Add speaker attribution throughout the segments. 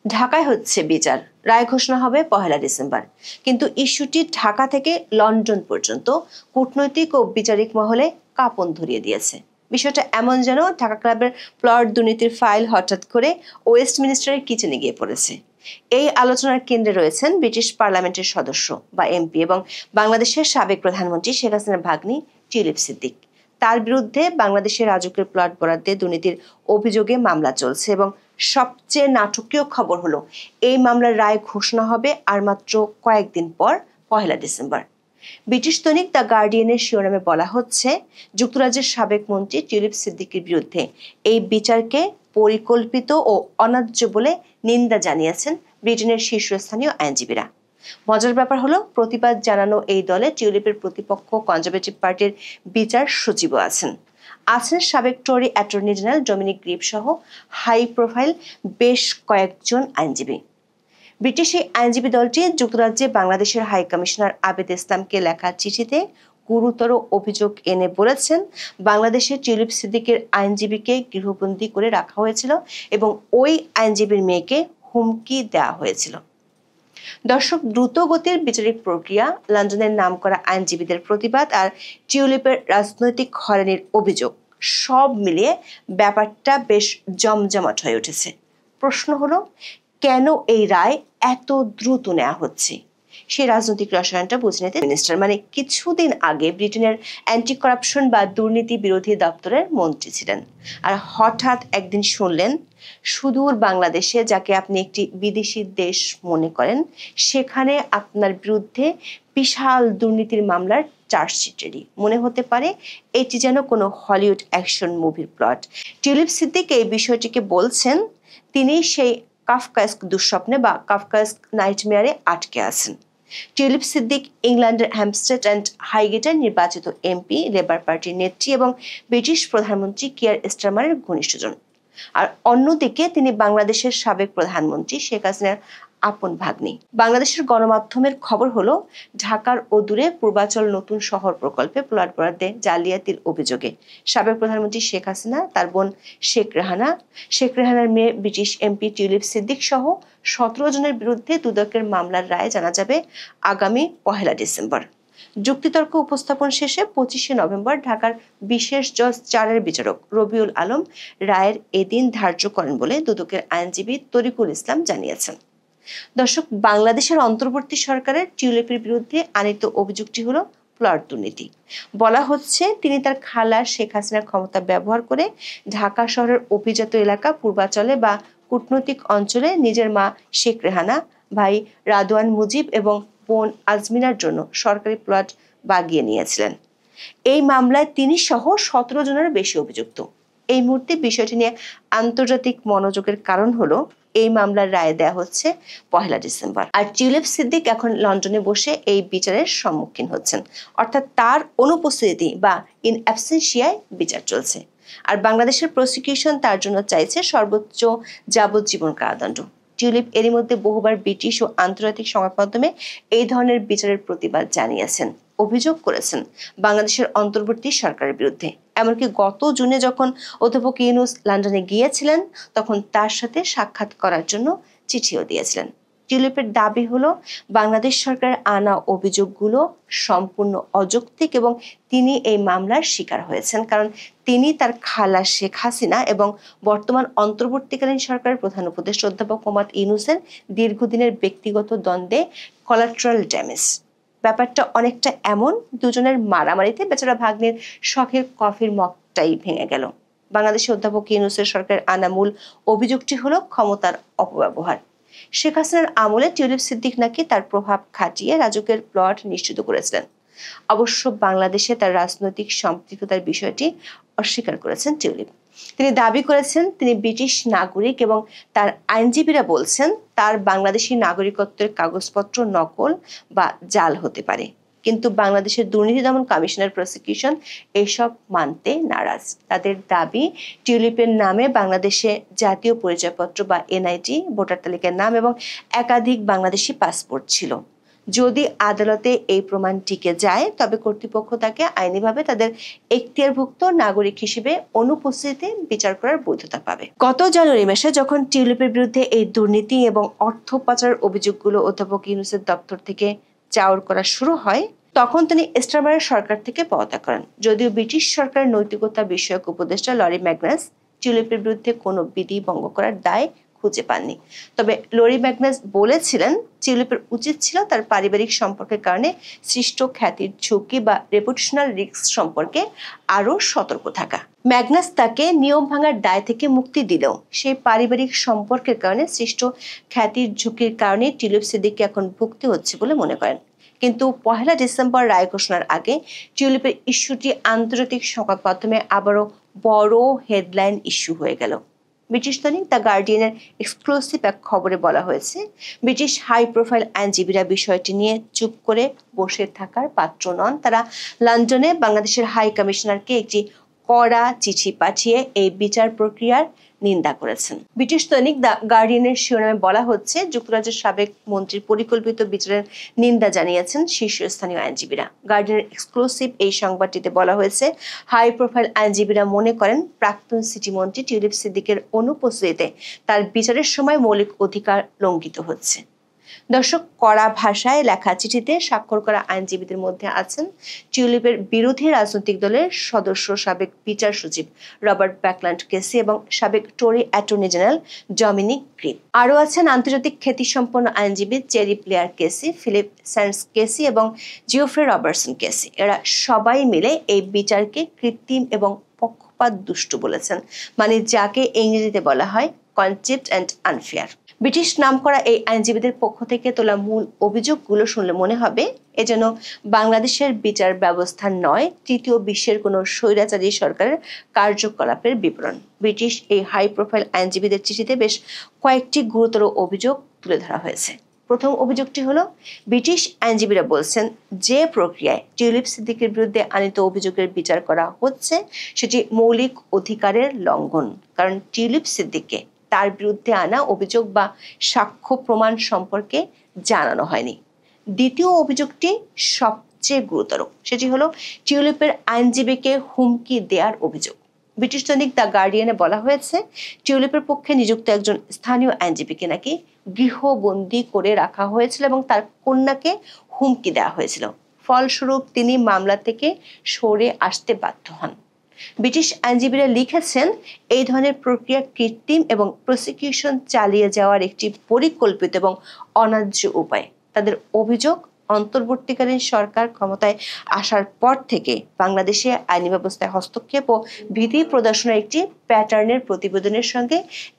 Speaker 1: ঢাকায় হচ্ছে বিচার, রায় ঘোষণা হবে 1 ডিসেম্বর। কিন্তু ইস্যুটি ঢাকা থেকে লন্ডন পর্যন্ত কূটনৈতিক ও বিচারিক মহলে কাঁপন ধরিয়ে দিয়েছে। বিষয়টা এমন যেন ঢাকা ক্লাবের প্লট দুর্নীতির ফাইল হঠাৎ করে ওয়েস্টমিনিস্টারের কিচেনে গিয়ে পড়েছে। এই আলোচনার কেন্দ্রে রয়েছেন ব্রিটিশ পার্লামেন্টের সদস্য বা এমপি এবং বাংলাদেশের সাবেক প্রধানমন্ত্রী শেখ হাসিনার ভাগ্নি টিউলিপ সিদ্দিক। তার বিরুদ্ধে বাংলাদেশের রাজুকের প্লট বরাদ্দে দুর্নীতির অভিযোগে মামলা চলছে এবং সবচেয়ে নাটকীয় খবর হলো এই মামলার রায় ঘোষণা হবে আর মাত্র কয়েকদিন পর 1 ডিসেম্বর। ব্রিটিশ দৈনিক দ্য গার্ডিয়ানের শিরোনামে বলা হচ্ছে, যুক্তরাজ্যের সাবেক মন্ত্রী টিউলিপ সিদ্দিকের বিরুদ্ধে এই বিচারকে পরিকল্পিত ও অন্যায্য বলে নিন্দা জানিয়েছেন ব্রিটেনের শীর্ষস্থানীয় আইনজীবীরা। মজার ব্যাপার হলো, প্রতিবাদ জানানো এই দলে টিউলিপের প্রতিপক্ষ কনজারভেটিভ পার্টির বিচার সচিবও আছেন সাবেক টরি অ্যাটর্নি জেনারেল ডমিনিক গ্রিভ সহ হাই প্রোফাইল বেশ কয়েকজন আইনজীবী। ব্রিটিশ এই আইনজীবী দলটি যুক্তরাজ্যে বাংলাদেশের হাই কমিশনার আবেদ ইসলামকে লেখা চিঠিতে গুরুতর অভিযোগ এনে বলেছেন, বাংলাদেশের টিউলিপ সিদ্দিকের আইনজীবীকে গৃহবন্দী করে রাখা হয়েছিল এবং ওই আইনজীবীর মেয়েকে হুমকি দেওয়া হয়েছিল। দর্শক, দ্রুত গতির বিচারিক প্রক্রিয়া, লন্ডনের নামকরা আইনজীবীদের প্রতিবাদ আর টিউলিপের রাজনৈতিক হয়রানির অভিযোগ সব মিলিয়ে ব্যাপারটা বেশ জমজমাট হয়ে উঠেছে। প্রশ্ন হলো, কেন এই রায় এত দ্রুত নেওয়া হচ্ছে? সেই রাজনৈতিক রসায়নটা বুঝে নিতে মিনিস্টার মানে কিছুদিন আগে ব্রিটেনের অ্যান্টি করাপশন বা দুর্নীতি বিরোধী দপ্তরের মন্ত্রী ছিলেন, আর হঠাৎ একদিন শুনলেন সুদূর বাংলাদেশে, যাকে আপনি একটি বিদেশি দেশ মনে করেন, সেখানে আপনার বিরুদ্ধে বিশাল দুর্নীতির মামলার চার্জশিট রেডি। মনে হতে পারে এটি যেন কোনো হলিউড অ্যাকশন মুভির প্লট। টিউলিপ সিদ্দিক এই বিষয়টিকে বলছেন তিনি সেই কাফকাস্ক দুঃস্বপ্নে বা কাফকাস্ক নাইটমেয়ারে আটকে আছেন। টিউলিপ সিদ্দিক ইংল্যান্ডের হ্যাম্পস্টেড অ্যান্ড হাইগেটের নির্বাচিত এমপি, লেবার পার্টির নেত্রী এবং ব্রিটিশ প্রধানমন্ত্রী কিয়ার স্টারমারের ঘনিষ্ঠজন। আর অন্যদিকে তিনি বাংলাদেশের সাবেক প্রধানমন্ত্রী শেখ হাসিনার আপন ভাগ্নি। বাংলাদেশের গণমাধ্যমের খবর হলো, ঢাকার অদূরে পূর্বাচল নতুন শহর প্রকল্পে প্লট বরাদ্দে জালিয়াতির অভিযোগে সাবেক প্রধানমন্ত্রী শেখ হাসিনা, তার বোন শেখ রেহানার মেয়ে ব্রিটিশ এমপি টিউলিপ সিদ্দিক সহ 17 জনের বিরুদ্ধে দুদকের মামলার রায় জানা যাবে আগামী 1 ডিসেম্বর। যুক্তিতর্ক উপস্থাপন শেষে 25 নভেম্বর ঢাকার বিশেষ জজ 4-এর বিচারক রবিউল আলম রায়ের এদিন ধার্য করেন বলে দুদকের আইনজীবী তরিকুল ইসলাম জানিয়েছেন। দর্শক, বাংলাদেশের অন্তর্বর্তী সরকারের টিউলিপের বিরুদ্ধে আনীত অভিযোগটি হলো প্লট দুর্নীতি। বলা হচ্ছে, তিনি তার খালা শেখ হাসিনার ক্ষমতা ব্যবহার করে ঢাকা শহরের অভিজাত এলাকা পূর্বাচলে বা কূটনৈতিক অঞ্চলে নিজের মা শেখ রেহানা, ভাই রাদওয়ান মুজিব এবং বোন আজমিনার জন্য সরকারি প্লট বাগিয়ে নিয়েছিলেন। এই মামলায় তিনি সহ 17 জনের বেশি অভিযুক্ত। এই মুহূর্তে বিষয়টি নিয়ে আন্তর্জাতিক মনোযোগের কারণ হলো, এই মামলার রায় দেয়া হচ্ছে 1 ডিসেম্বর, আর টিউলিপ সিদ্দিক এখন লন্ডনে বসে এই বিচারের সম্মুখীন হচ্ছেন, অর্থাৎ তার অনুপস্থিতি বা ইন অ্যাবসেন্সিয়ায় বিচার চলছে। আর বাংলাদেশের প্রসিকিউশন তার জন্য চাইছে সর্বোচ্চ যাবজ্জীবন কারাদণ্ড। টিউলিপ এরই মধ্যে বহুবার ব্রিটিশ ও আন্তর্জাতিক সংবাদ মাধ্যমে এই ধরনের বিচারের প্রতিবাদ জানিয়েছেন, অভিযোগ করেছেন বাংলাদেশের অন্তর্বর্তী সরকারের বিরুদ্ধে। এমনকি গত জুনে যখন অধ্যাপক ইউনূস লন্ডনে গিয়েছিলেন, তখন তার সাথে সাক্ষাৎ করার জন্য চিঠিও দিয়েছিলেন। টিউলিপের দাবি হলো, বাংলাদেশ সরকারের আনা অভিযোগগুলো সম্পূর্ণ অযৌক্তিক এবং তিনি এই মামলার শিকার হয়েছেন কারণ তিনি তার খালা শেখ হাসিনা এবং বর্তমান অন্তর্বর্তীকালীন সরকারের প্রধান উপদেষ্টা অধ্যাপক মোহাম্মদ ইউনূসের দীর্ঘদিনের ব্যক্তিগত দ্বন্দ্বে কোলাটারাল ড্যামেজ। ব্যাপারটা অনেকটা এমন, দুজনের মারামারিতে বেচারা ভাগ্নের শখের কফির মগটাই ভেঙে গেল। বাংলাদেশে অধ্যাপক ইউনূসের সরকারের আনা মূল অভিযোগটি হলো ক্ষমতার অপব্যবহার। শেখ হাসিনার আমলে টিউলিপ সিদ্দিক নাকি তার প্রভাব খাটিয়ে রাজুকের প্লট নিশ্চিত করেছিলেন। অবশ্য বাংলাদেশে তার রাজনৈতিক সম্পৃক্ততার বিষয়টি অস্বীকার করেছেন টিউলিপ। তিনি দাবি করেছেন তিনি ব্রিটিশ নাগরিক এবং তার আইনজীবীরা বলছেন তার বাংলাদেশি নাগরিকত্বের কাগজপত্র নকল বা জাল হতে পারে। কিন্তু বাংলাদেশের দুর্নীতি দমন কমিশনের প্রসিকিউশন এসব মানতে নারাজ। তাদের দাবি, টিউলিপের নামে বাংলাদেশে জাতীয় পরিচয়পত্র বা এনআইডি, ভোটার তালিকার নাম এবং একাধিক বাংলাদেশি পাসপোর্ট ছিল। যদি আদালতে এই প্রমাণ টিকে যায় তবে কর্তৃপক্ষ তাকে আইনিভাবে তাদের এখতিয়ারভুক্ত নাগরিক হিসেবে অনুপস্থিতিতে বিচার করার বৈধতা পাবে। গত জানুয়ারি মাসে যখন টিউলিপের বিরুদ্ধে এই দুর্নীতি এবং অর্থ পাচারের অভিযোগগুলো অধ্যাপক ইউনূসের দপ্তর থেকে চাউর করা শুরু হয় তখন তিনি স্টারমারের সরকার থেকে পদত্যাগ করেন। যদিও ব্রিটিশ সরকারের নৈতিকতা বিষয়ক উপদেষ্টা লরি ম্যাগনাস টিউলিপের বিরুদ্ধে কোনো বিধি ভঙ্গ করার দায় খুঁজে পাননি। তবে লরি ম্যাগনাস বলেছিলেন টিউলিপের উচিত ছিল তার পারিবারিক সম্পর্কের কারণে সৃষ্ট খ্যাতির ঝুঁকি বা রেপুটেশনাল রিস্ক সম্পর্কে আরও সতর্ক থাকা। ম্যাগনাস তাকে নিয়ম ভাঙার দায় থেকে মুক্তি দিলেও সেই পারিবারিক সম্পর্কের কারণে সৃষ্ট খ্যাতির ঝুঁকির কারণে টিউলিপ সিদ্দিককে এখন ভুগতে হচ্ছে বলে মনে করেন। কিন্তু 1 ডিসেম্বর রায় ঘোষণার আগে টিউলিপের ইস্যুটি আন্তর্জাতিক সংবাদ মাধ্যমে আবারও বড় হেডলাইন ইস্যু হয়ে গেল। ব্রিটিশ দৈনিক দ্য গার্ডিয়ানের এক্সক্লুসিভ এক খবরে বলা হয়েছে, ব্রিটিশ হাই প্রোফাইল আইনজীবীরা বিষয়টি নিয়ে চুপ করে বসে থাকার পাত্র নন। তারা লন্ডনে বাংলাদেশের হাই কমিশনারকে একটি কড়া চিঠি পাঠিয়ে এই বিচার প্রক্রিয়ার নিন্দা করেছেন। ব্রিটিশ দৈনিক দ্য গার্ডিয়ানের শিরোনামে বলা হচ্ছে, যুক্তরাজ্যের সাবেক মন্ত্রীর পরিকল্পিত বিচারের নিন্দা জানিয়েছেন শীর্ষস্থানীয় আইনজীবীরা। গার্ডিয়ানের এক্সক্লুসিভ এই সংবাদটিতে বলা হয়েছে, হাই প্রোফাইল আইনজীবীরা মনে করেন প্রাক্তন সিটি মন্ত্রী টিউলিপ সিদ্দিকের অনুপস্থিতিতে তার বিচারের সময় মৌলিক অধিকার লঙ্ঘিত হচ্ছে। দর্শক, কড়া ভাষায় লেখা চিঠিতে স্বাক্ষর করা আইনজীবীদের মধ্যে আছেন টিউলিপের বিরোধী রাজনৈতিক দলের সদস্য সাবেক বিচার সচিব রবার্ট ব্যাকল্যান্ড কেসি এবং সাবেক টরি অ্যাটর্নি জেনারেল ডমিনিক গ্রিপ। আরও আছেন আন্তর্জাতিক খ্যাতিসম্পন্ন আইনজীবী চেরি প্লেয়ার কেসি, ফিলিপ স্যান্ডস কেসি এবং জিওফ্রে রবার্টসন কেসি। এরা সবাই মিলে এই বিচারকে কৃত্রিম এবং পক্ষপাত দুষ্টু বলেছেন, মানে যাকে ইংরেজিতে বলা হয় কনটেম্প্ট অ্যান্ড আনফেয়ার। ব্রিটিশ নামকরা এই আইনজীবীদের পক্ষ থেকে তোলা মূল অভিযোগগুলো শুনলে মনে হবে এ যেন বাংলাদেশের বিচার ব্যবস্থা নয়, তৃতীয় বিশ্বের কোনো স্বৈরাচারী সরকারের কার্যকলাপের বিবরণ। ব্রিটিশ এই হাই প্রোফাইল আইনজীবীদের চিঠিতে বেশ কয়েকটি গুরুতর অভিযোগ তুলে ধরা হয়েছে। প্রথম অভিযোগটি হলো, ব্রিটিশ আইনজীবীরা বলছেন যে প্রক্রিয়ায় টিউলিপ সিদ্দিকের বিরুদ্ধে আনিত অভিযোগের বিচার করা হচ্ছে সেটি মৌলিক অধিকারের লঙ্ঘন, কারণ টিউলিপ সিদ্দিককে তার বিরুদ্ধে আনা অভিযোগ বা সাক্ষ্য প্রমাণ সম্পর্কে জানানো হয়নি। দ্বিতীয় অভিযোগটি সবচেয়ে গুরুতর, সেটি হলো টিউলিপের আইনজীবীকে হুমকি দেওয়ার অভিযোগ। ব্রিটিশ দৈনিক দ্য গার্ডিয়ানে বলা হয়েছে, টিউলিপের পক্ষে নিযুক্ত একজন স্থানীয় আইনজীবীকে নাকি গৃহবন্দী করে রাখা হয়েছিল এবং তার কন্যাকে হুমকি দেওয়া হয়েছিল। ফলস্বরূপ তিনি মামলা থেকে সরে আসতে বাধ্য হন। ব্রিটিশ আইনজীবীরা লিখেছেন, এই ধরনের প্রক্রিয়া কৃত্রিম এবং প্রসিকিউশন চালিয়ে যাওয়ার একটি পরিকল্পিত এবং অন্যায্য উপায়। তাদের অভিযোগ, অন্তর্বর্তীকালীন সরকার ক্ষমতায় আসার পর থেকে বাংলাদেশে আইনি ব্যবস্থায় হস্তক্ষেপ ও ভীতি প্রদর্শনের একটি প্যাটার্নের প্রতিবেদনের সঙ্গে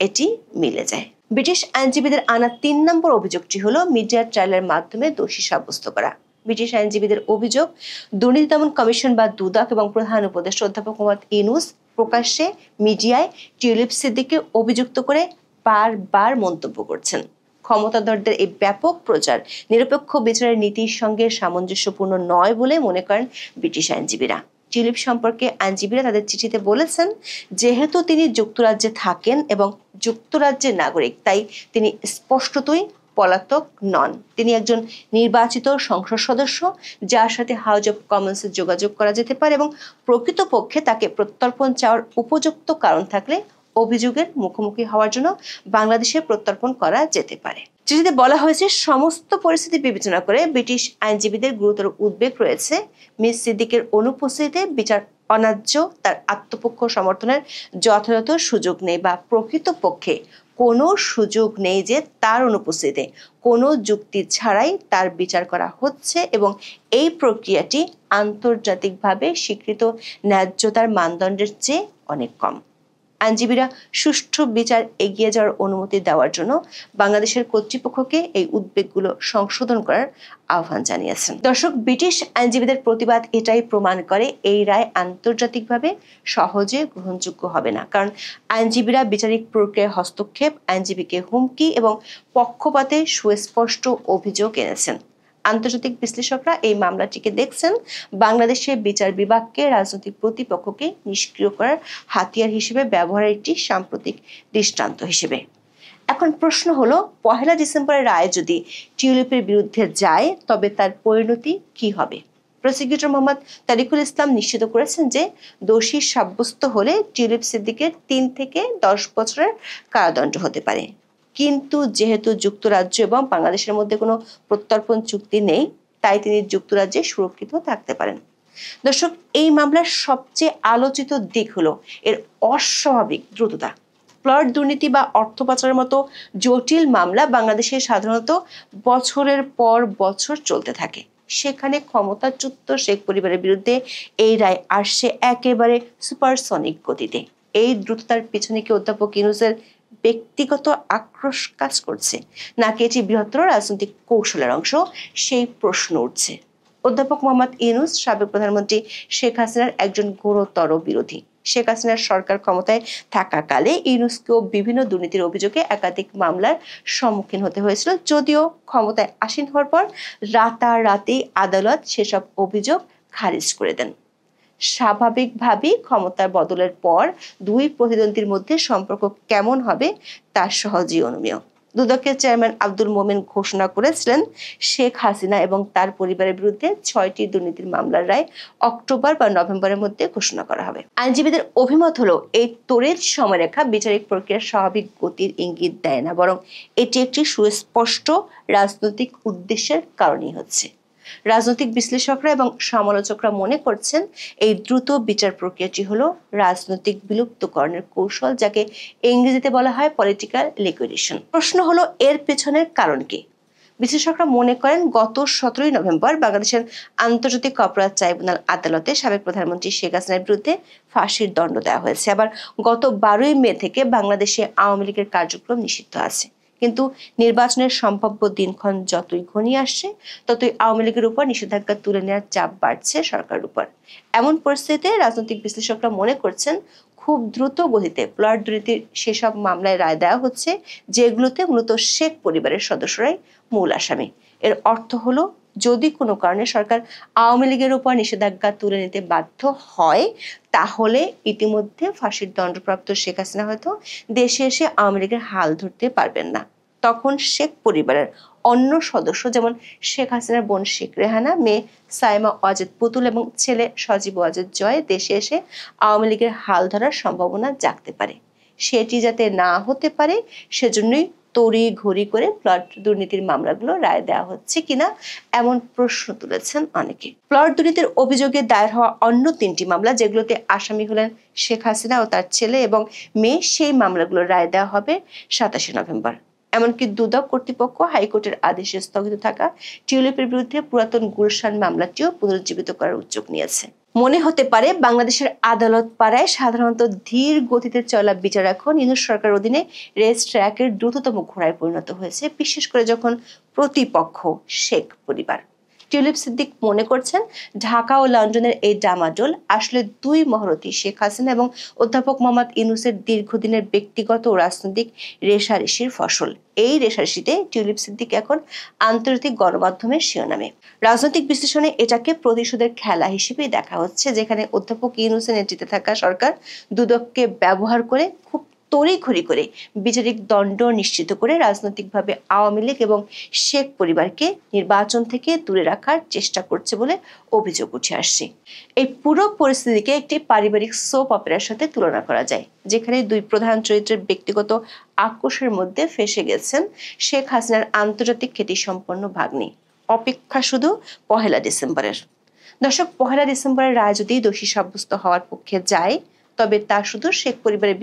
Speaker 1: এটি মিলে যায়। ব্রিটিশ আইনজীবীদের আনা 3 নম্বর অভিযোগটি হলো মিডিয়া ট্রায়ালের মাধ্যমে দোষী সাব্যস্ত করা। ব্রিটিশ আইনজীবীদের অভিযোগ, দুর্নীতি দমন কমিশন বা দুদক এবং প্রধান উপদেষ্টা অধ্যাপক মোহাম্মদ ইউনূস প্রকাশ্যে মিডিয়ায় টিউলিপ সিদ্দিককে অভিযুক্ত করে বারবার মন্তব্য করছেন। ক্ষমতাধরদের এই ব্যাপক প্রচার নিরপেক্ষ বিচারের নীতির সঙ্গে সামঞ্জস্যপূর্ণ নয় বলে মনে করেন ব্রিটিশ আইনজীবীরা। টিউলিপ সম্পর্কে আইনজীবীরা তাদের চিঠিতে বলেছেন, যেহেতু তিনি যুক্তরাজ্যে থাকেন এবং যুক্তরাজ্যের নাগরিক, তাই তিনি স্পষ্টতই পলাতক নন। তিনি একজন নির্বাচিত সংসদ সদস্য যার সাথে হাউস অব কমন্সে যোগাযোগ করা যেতে পারে এবং প্রকৃতপক্ষে তাকে প্রত্যর্পণ চাওয়ার উপযুক্ত কারণ থাকলে অভিযোগের মুখোমুখি হওয়ার জন্য বাংলাদেশে প্রত্যর্পণ করা যেতে পারে। চিঠিতে বলা হয়েছে, সমস্ত পরিস্থিতি বিবেচনা করে ব্রিটিশ আইনজীবীদের গুরুতর উদ্বেগ রয়েছে মিস সিদ্দিকের অনুপস্থিতিতে বিচার অন্যায্য, তার আত্মপক্ষ সমর্থনের যথাযথ সুযোগ নেই বা প্রকৃতপক্ষে কোনো সুযোগ নেই যে তার অনুপস্থিতিতে কোনো যুক্তি ছাড়াই তার বিচার করা হচ্ছে এবং এই প্রক্রিয়াটি আন্তর্জাতিকভাবে স্বীকৃত ন্যায্যতার মানদণ্ডের চেয়ে অনেক কম। আইনজীবীরা সুষ্ঠু বিচার এগিয়ে যাওয়ার অনুমতি দেওয়ার জন্য বাংলাদেশের কর্তৃপক্ষকে এই উদ্বেগগুলো সংশোধন করার আহ্বান জানিয়েছেন। দর্শক, ব্রিটিশ আইনজীবীদের প্রতিবাদ এটাই প্রমাণ করে এই রায় আন্তর্জাতিকভাবে সহজে গ্রহণযোগ্য হবে না, কারণ আইনজীবীরা বিচারিক প্রক্রিয়ায় হস্তক্ষেপ, আইনজীবীকে হুমকি এবং পক্ষপাতে সুস্পষ্ট অভিযোগ এনেছেন। আন্তর্জাতিক বিশ্লেষকরা এই মামলাটিকে দেখছেন বাংলাদেশের বিচার বিভাগকে রাজনৈতিক প্রতিপক্ষকে নিষ্ক্রিয় করার হাতিয়ার হিসেবে ব্যবহারের একটি সাম্প্রতিক দৃষ্টান্ত হিসেবে। এখন প্রশ্ন হলো, 1 ডিসেম্বরের রায় যদি টিউলিপের বিরুদ্ধে যায় তবে তার পরিণতি কি হবে? প্রসিকিউটর মোহাম্মদ তারিকুল ইসলাম নিশ্চিত করেছেন যে দোষী সাব্যস্ত হলে টিউলিপ সিদ্দিকের 3 থেকে 10 বছরের কারাদণ্ড হতে পারে। কিন্তু যেহেতু যুক্তরাজ্য এবং বাংলাদেশের মধ্যে কোনো প্রত্যর্পণ চুক্তি নেই, তাই তিনি যুক্তরাজ্যে সুরক্ষিত থাকতে পারেন। দর্শক, এই মামলার সবচেয়ে আলোচিত দিক হলো এর অস্বাভাবিক দ্রুততা। প্লট দুর্নীতি বা অর্থ পাচারের মতো জটিল মামলা বাংলাদেশে সাধারণত বছরের পর বছর চলতে থাকে। সেখানে ক্ষমতাচ্যুত শেখ পরিবারের বিরুদ্ধে এই রায় আসছে একেবারে সুপারসনিক গতিতে। এই দ্রুততার পিছনে কি অধ্যাপক ইউনূসের ব্যক্তিগত আক্রোশ কাজ করছে, নাকি এটি বৃহত্তর রাজনৈতিক কৌশলের অংশ? সেই প্রশ্ন উঠছে। অধ্যাপক মোহাম্মদ ইউনূস সাবেক প্রধানমন্ত্রী শেখ হাসিনার একজন ঘোরতর বিরোধী। শেখ হাসিনার সরকার ক্ষমতায় থাকাকালে ইউনূসকেও বিভিন্ন দুর্নীতির অভিযোগে একাধিক মামলার সম্মুখীন হতে হয়েছিল, যদিও ক্ষমতায় আসীন হওয়ার পর রাতারাতি আদালত সেসব অভিযোগ খারিজ করে দেন। স্বাভাবিকভাবেই ক্ষমতার বদলের পর দুই প্রতিদ্বন্দ্বীর মধ্যে সম্পর্ক কেমন হবে তা সহজেই অনুমেয়। দুদকের চেয়ারম্যান আব্দুল মোমেন ঘোষণা করেছিলেন শেখ হাসিনা এবং তার পরিবারের বিরুদ্ধে 6টি দুর্নীতির মামলার রায় অক্টোবর বা নভেম্বরের মধ্যে ঘোষণা করা হবে। আইনজীবীদের অভিমত হলো, এই তড়িৎ সময়রেখা বিচারিক প্রক্রিয়ার স্বাভাবিক গতির ইঙ্গিত দেয় না, বরং এটি একটি সুস্পষ্ট রাজনৈতিক উদ্দেশ্যের কারণেই হচ্ছে। রাজনৈতিক বিশ্লেষকরা এবং সমালোচকরা মনে করছেন এই দ্রুত বিচার প্রক্রিয়াটি হলো রাজনৈতিক বিলুপ্তকরণের কৌশল, যাকে ইংরেজিতে বলা হয় পলিটিক্যাল লিকুইডেশন। প্রশ্ন হলো, এর পেছনের কারণ কি? বিশ্লেষকরা মনে করেন গত 17 নভেম্বর বাংলাদেশের আন্তর্জাতিক অপরাধ ট্রাইব্যুনাল আদালতে সাবেক প্রধানমন্ত্রী শেখ হাসিনার বিরুদ্ধে ফাঁসির দণ্ড দেওয়া হয়েছে। আবার গত 12 মে থেকে বাংলাদেশে আওয়ামী লীগের কার্যক্রম নিষিদ্ধ আছে। কিন্তু নির্বাচনের সম্ভাব্য দিনক্ষণ যতই ঘনিয়ে আসছে, ততই আওয়ামী লীগের উপর নিষেধাজ্ঞা তুলে নেওয়ার চাপ বাড়ছে সরকারের উপর। এমন পরিস্থিতিতে রাজনৈতিক বিশ্লেষকরা মনে করছেন খুব দ্রুত গতিতে প্লট দুর্নীতির সেসব মামলায় রায় দেওয়া হচ্ছে যেগুলোতে মূলত শেখ পরিবারের সদস্যরাই মূল আসামি। এর অর্থ হলো, যদি কোনো কারণে সরকার আওয়ামী লীগের উপর নিষেধাজ্ঞা তুলে নিতে বাধ্য হয়, তাহলে ইতিমধ্যে ফাঁসির দণ্ডপ্রাপ্ত শেখ হাসিনা হয়তো দেশে এসে আওয়ামী লীগের হাল ধরতে পারবেন না। তখন শেখ পরিবারের অন্য সদস্য, যেমন শেখ হাসিনার বোন শেখ রেহানা, মেয়ে সাইমা ওয়াজেদ পুতুল এবং ছেলে সজীব ওয়াজেদ জয় দেশে এসে আওয়ামী লীগের হাল ধরার সম্ভাবনা জাগতে পারে। সেটি যাতে না হতে পারে সেজন্যই তড়ি ঘড়ি করে প্লট দুর্নীতির মামলাগুলো রায় দেওয়া হচ্ছে কিনা এমন প্রশ্ন তুলেছেন অনেকে। প্লট দুর্নীতির অভিযোগে দায়ের হওয়া অন্য 3টি মামলা, যেগুলোতে আসামি হলেন শেখ হাসিনা ও তার ছেলে এবং মেয়ে, সেই মামলাগুলোর রায় দেওয়া হবে 27 নভেম্বর। এমনকি দুদক কর্তৃপক্ষ হাইকোর্টের আদেশে স্থগিত থাকা টিউলিপের বিরুদ্ধে পুরাতন গুলশান মামলাটিও পুনরুজ্জীবিত করার উদ্যোগ নিয়েছে। মনে হতে পারে বাংলাদেশের আদালত পাড়ায় সাধারণত ধীর গতিতে চলা বিচার এখন ইউনূস সরকার অধীনে রেস ট্র্যাকের দ্রুততম ঘোড়ায় পরিণত হয়েছে, বিশেষ করে যখন প্রতিপক্ষ শেখ পরিবার। টিউলিপ সিদ্দিক মনে করছেন ঢাকা ও লন্ডনের এই ডামাডোল আসলে দুই মহরতী শেখ হাসিনা এবং অধ্যাপক মোহাম্মদ ইউনূসের দীর্ঘদিনের ব্যক্তিগত ও রাজনৈতিক রেষারেষির ফসল। এই রেষারেষিতে টিউলিপ সিদ্দিক এখন আন্তর্জাতিক গণমাধ্যমের শিরোনামে। রাজনৈতিক বিশ্লেষণে এটাকে প্রতিশোধের খেলা হিসেবেই দেখা হচ্ছে, যেখানে অধ্যাপক ইউনূসের নেতৃত্বে থাকা সরকার দুদককে ব্যবহার করে খুব তড়িঘড়ি করে বিচারিক দণ্ড নিশ্চিত করে রাজনৈতিকভাবে আওয়ামী লীগ এবং শেখ পরিবারকে নির্বাচন থেকে দূরে রাখার চেষ্টা করছে বলে অভিযোগ উঠে আসছে। এই পুরো পরিস্থিতিকে একটি পারিবারিক সোপ অপেরার সাথে তুলনা করা যায়, যেখানে দুই প্রধান চরিত্রের ব্যক্তিগত আক্রোশের মধ্যে ফেঁসে গেছেন শেখ হাসিনার আন্তর্জাতিক খ্যাতিসম্পন্ন ভাগ্নি। অপেক্ষা শুধু 1 ডিসেম্বরের। দর্শক, 1 ডিসেম্বরের রায় যদি দোষী সাব্যস্ত হওয়ার পক্ষে যায়, তবে তা শুধু শেখ পরিবারের